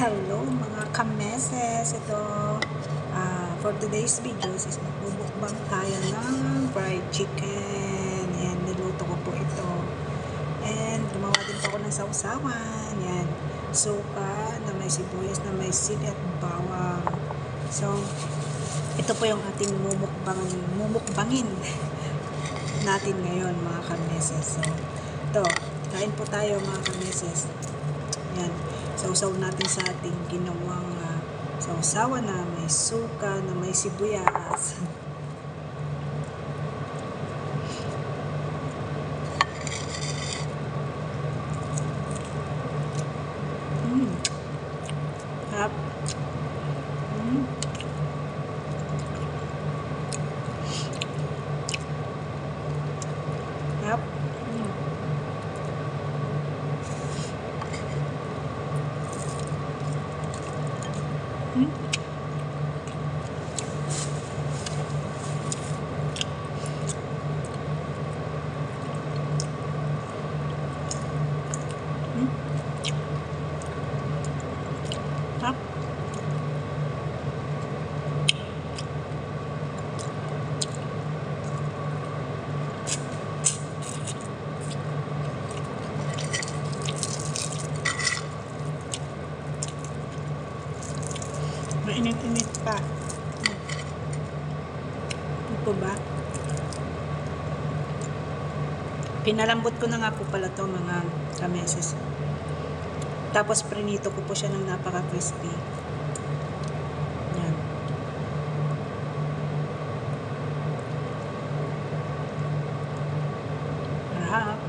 Hello mga kameses! Ito, for today's videos is magbubukbang tayo ng fried chicken. Yan, niluto ko po ito. And gumawa din po ako ng sausawan. Yan, suka na may sibuyas, na may sili at bawang. So, ito po yung ating mumukbangin natin ngayon mga kameses. So, ito, kain po tayo mga kameses. Yan, sausaw natin sa ating ginawang sausawan na may suka, na may sibuyas. Harap. Harap. Harap. Mainit-init pa. Ito ba? Pinalambot ko na nga po pala to mga kameses. Tapos prinito ko po siya ng napaka-crispy. Yan. Harap.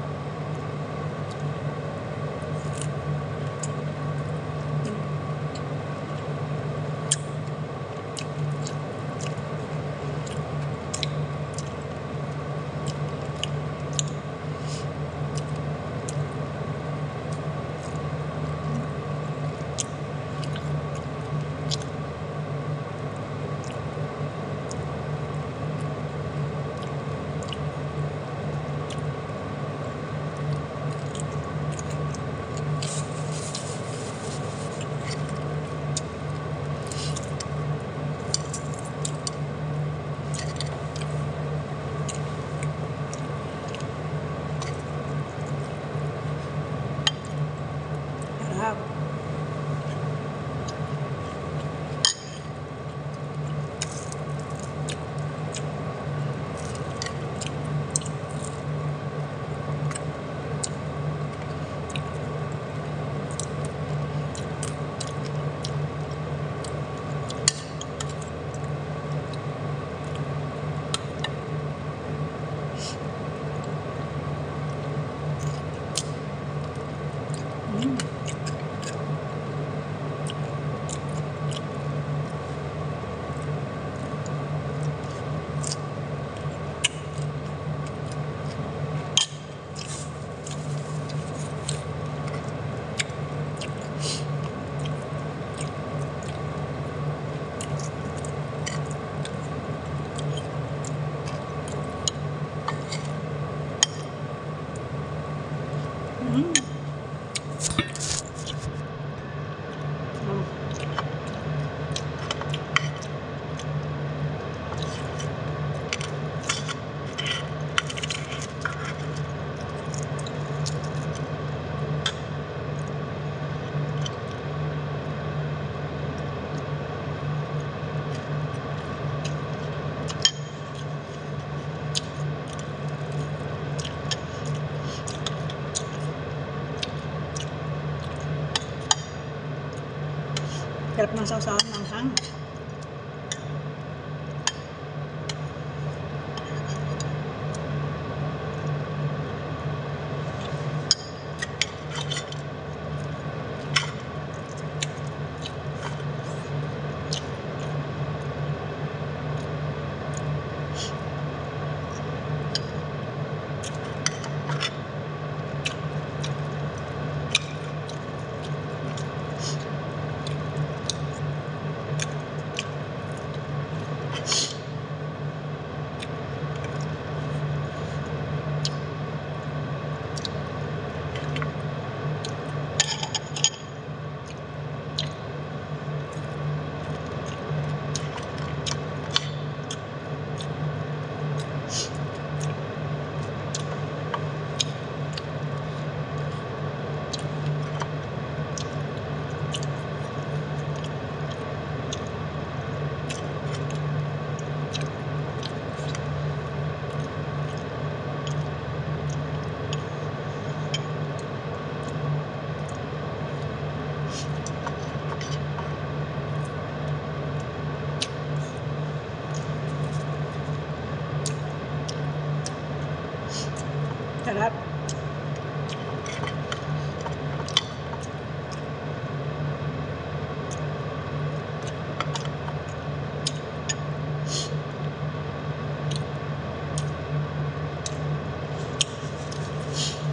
Harap. Sarap ng sausawan ng hang.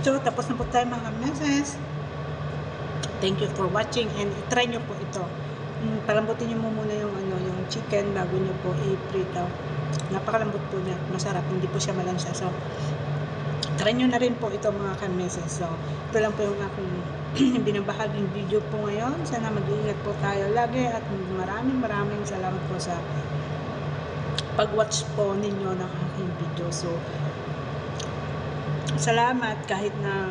So, tapos na po tayo mga meses. Thank you for watching and try nyo po ito. Palambutin nyo muna yung, yung chicken bago nyo po i-prito. Napakalambot po niya. Masarap. Hindi po siya malansa. So, try nyo na rin po ito mga kameses. So, ito lang po yung aking binabahaging video po ngayon. Sana mag-iingat po tayo lagi at maraming salamat po sa pag-watch po ninyo ng aking video. So, salamat kahit na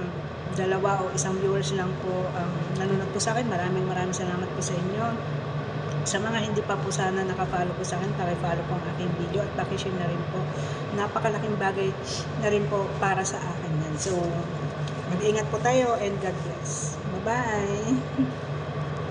2 o 1 viewers lang po nanonood po sa akin. Maraming salamat po sa inyo. Sa mga hindi pa po sana nakafollow po sa akin, paki-follow po ang aking video at paki-share na rin po. Napakalaking bagay na rin po para sa akin yan. So, mag-ingat po tayo and God bless. Bye-bye!